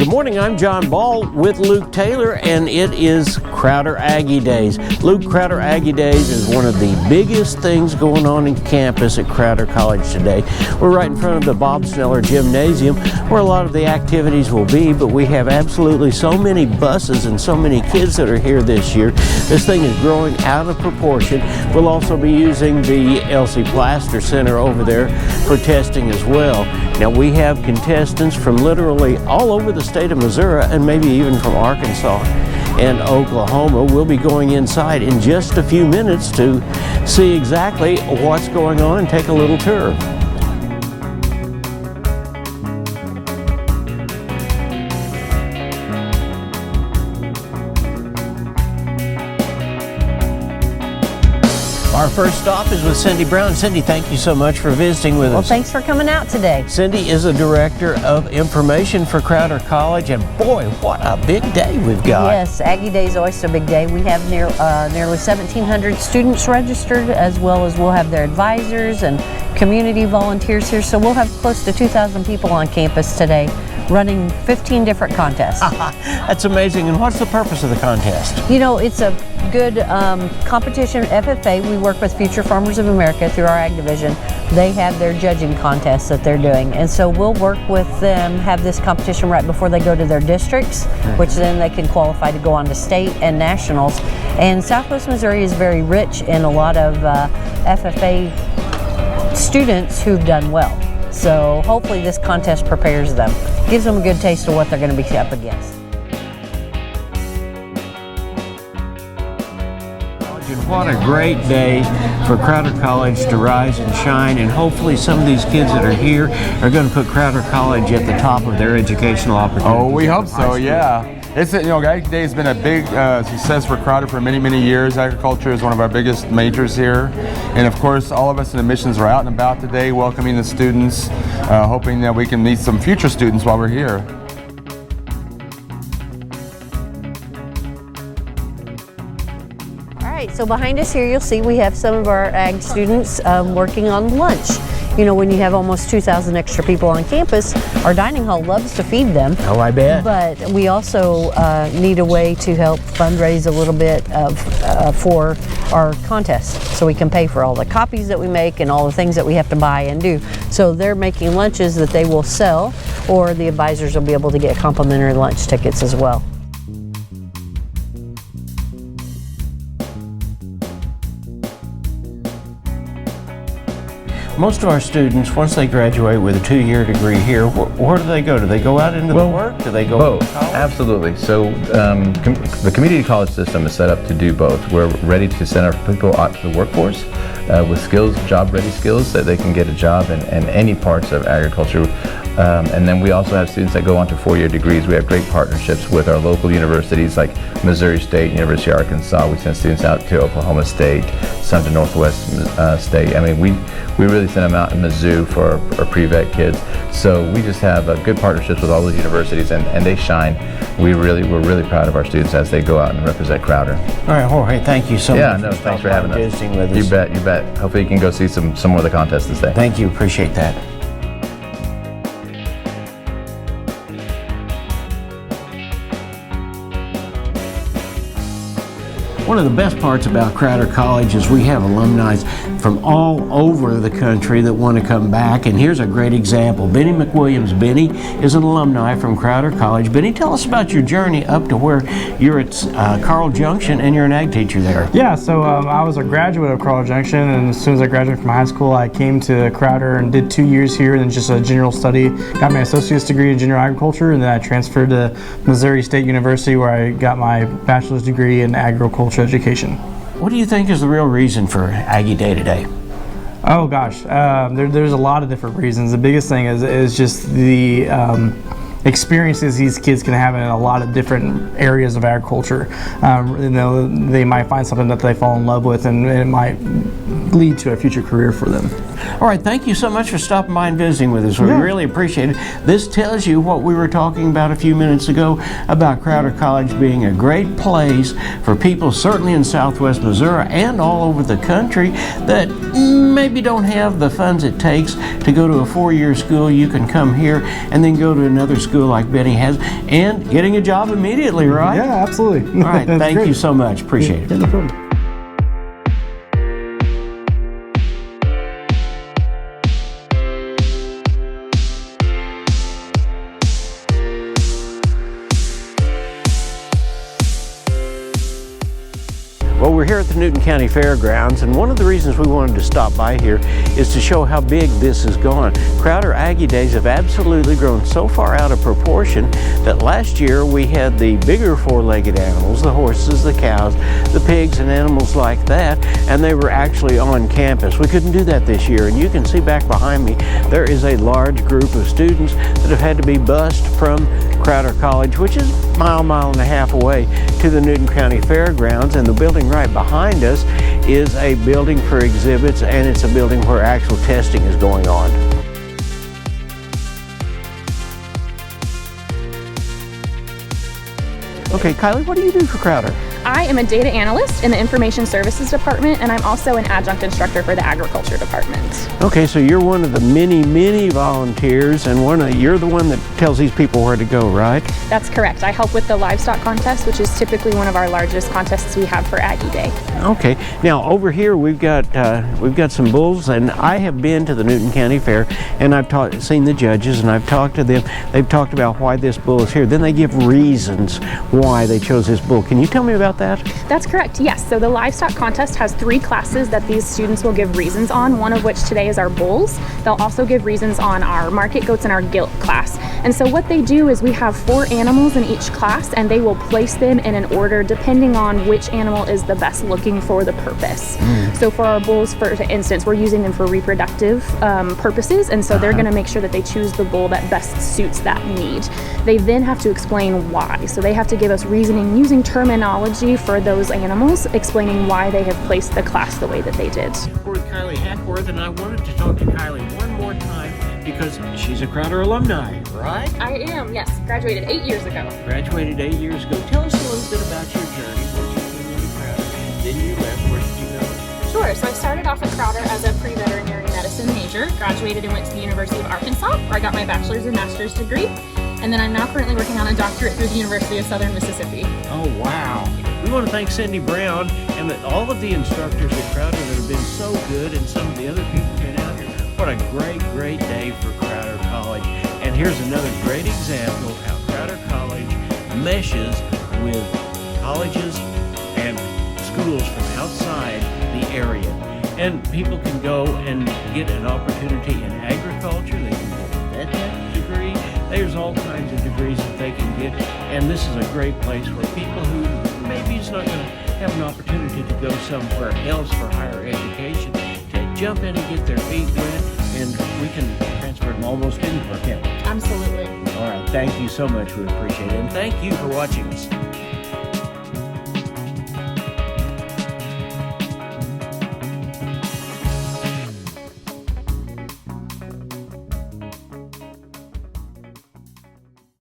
Good morning, I'm John Ball with Luke Taylor, and it is Crowder Aggie Days. Luke, Crowder Aggie Days is one of the biggest things going on in campus at Crowder College today. We're right in front of the Bob Sneller Gymnasium where a lot of the activities will be, but we have absolutely so many buses and so many kids that are here this year. This thing is growing out of proportion. We'll also be using the Elsie Plaster Center over there for testing as well. Now we have contestants from literally all over the state of Missouri and maybe even from Arkansas and Oklahoma. We'll be going inside in just a few minutes to see exactly what's going on and take a little tour. Our first stop is with Cindy Brown. Cindy, thank you so much for visiting with us. Well, thanks for coming out today. Cindy is the Director of Information for Crowder College, and boy, what a big day we've got. Yes, Aggie Day is always a big day. We have nearly 1,700 students registered, as well as we'll have their advisors and community volunteers here. So we'll have close to 2,000 people on campus today, running 15 different contests. That's amazing. And what's the purpose of the contest? You know, it's a good competition. FFA, we work with Future Farmers of America through our Ag Division. They have their judging contests that they're doing. And so we'll work with them, have this competition right before they go to their districts, which then they can qualify to go on to state and nationals. And Southwest Missouri is very rich in a lot of FFA students who've done well. So hopefully this contest prepares them, gives them a good taste of what they're going to be up against. What a great day for Crowder College to rise and shine, and hopefully some of these kids that are here are going to put Crowder College at the top of their educational opportunities. Oh, we hope so, yeah. It's Aggie Day has been a big success for Crowder for many, many years. Agriculture is one of our biggest majors here. And of course, all of us in admissions are out and about today welcoming the students, hoping that we can meet some future students while we're here. All right, so behind us here you'll see we have some of our ag students working on lunch. You know, when you have almost 2,000 extra people on campus, our dining hall loves to feed them. Oh, I bet. But we also need a way to help fundraise a little bit for our contest, so we can pay for all the copies that we make and all the things that we have to buy and do. So they're making lunches that they will sell, or the advisors will be able to get complimentary lunch tickets as well. Most of our students, once they graduate with a 2-year degree here, where do they go? Do they go out into the work? Do they go both? To college? Absolutely. So the community college system is set up to do both. We're ready to send our people out to the workforce with skills, job-ready skills, that they can get a job in any parts of agriculture. And then we also have students that go on to 4-year degrees. We have great partnerships with our local universities like Missouri State, University of Arkansas. We send students out to Oklahoma State, some to Northwest State. I mean, we really send them out in Mizzou for our pre-vet kids. So we just have good partnerships with all those universities, and they shine. We're really proud of our students as they go out and represent Crowder. All right, Jorge, thank you so much. Yeah, no, thanks for having us. Visiting with us. You bet, you bet. Hopefully you can go see some more of the contests this day. Thank you, appreciate that. One of the best parts about Crowder College is we have alumni from all over the country that want to come back, and here's a great example. Benny McWilliams. Benny is an alumni from Crowder College. Benny, tell us about your journey up to where you're at Carl Junction and you're an ag teacher there. Yeah, so I was a graduate of Carl Junction, and as soon as I graduated from high school, I came to Crowder and did 2 years here, and then just a general study. Got my associate's degree in general agriculture, and then I transferred to Missouri State University where I got my bachelor's degree in agriculture education. What do you think is the real reason for Aggie Day today? Oh gosh, there's a lot of different reasons. The biggest thing is just the experiences these kids can have in a lot of different areas of agriculture. They might find something that they fall in love with, and it might lead to a future career for them. All right, thank you so much for stopping by and visiting with us. We really appreciate it. This tells you what we were talking about a few minutes ago about Crowder College being a great place for people, certainly in Southwest Missouri and all over the country, that maybe don't have the funds it takes to go to a 4-year school. You can come here and then go to another school like Benny has, and getting a job immediately, right? Yeah, absolutely. All right, That's thank great. you so much. Appreciate it. Yeah, no problem. Well, we're here at the Newton County Fairgrounds, and one of the reasons we wanted to stop by here is to show how big this has gone. Crowder Aggie Days have absolutely grown so far out of proportion that last year we had the bigger four-legged animals, the horses, the cows, the pigs, and animals like that, and they were actually on campus. We couldn't do that this year, and you can see back behind me, there is a large group of students that have had to be bused from Crowder College, which is a mile and a half away, to the Newton County Fairgrounds, and the building right behind us is a building for exhibits, and it's a building where actual testing is going on. Okay, Kylie, what do you do for Crowder? I am a data analyst in the Information Services Department, and I'm also an adjunct instructor for the Agriculture Department. Okay, so you're one of the many volunteers, and you're the one that tells these people where to go, right? That's correct. I help with the livestock contest, which is typically one of our largest contests we have for Aggie Day. Okay, now over here we've got some bulls, and I have been to the Newton County Fair, and I've seen the judges, and I've talked to them. They've talked about why this bull is here. Then they give reasons why they chose this bull. Can you tell me about that? That's correct, yes. So the livestock contest has 3 classes that these students will give reasons on, one of which today is our bulls. They'll also give reasons on our market goats and our gilt class. And so what they do is we have 4 animals in each class, and they will place them in an order depending on which animal is the best looking for the purpose. So for our bulls, for instance, we're using them for reproductive purposes, and so they're going to make sure that they choose the bull that best suits that need. They then have to explain why. So they have to give us reasoning using terminology for those animals, explaining why they have placed the class the way that they did. We're with Kylie Hackworth, and I wanted to talk to Kylie one more time because she's a Crowder alumni, right? I am, yes. Graduated 8 years ago. Graduated 8 years ago. Tell us a little bit about your journey. Once you came into Crowder, then you left. Where did you go? Sure. So I started off at Crowder as a pre-veterinary medicine major, graduated and went to the University of Arkansas, where I got my bachelor's and master's degree. And then I'm now currently working on a doctorate through the University of Southern Mississippi. Oh, wow. We want to thank Cindy Brown and all of the instructors at Crowder that have been so good, and some of the other people who've been out here. What a great day for Crowder College. And here's another great example of how Crowder College meshes with colleges and schools from outside the area. And people can go and get an opportunity in agriculture. They can get a vet tech degree. There's all kinds of degrees that they can get. And this is a great place where people who maybe is not going to have an opportunity to go somewhere else for higher education to jump in and get their feet wet, and we can transfer them almost anywhere, can't we? Absolutely. All right, thank you so much. We appreciate it. And thank you for watching us.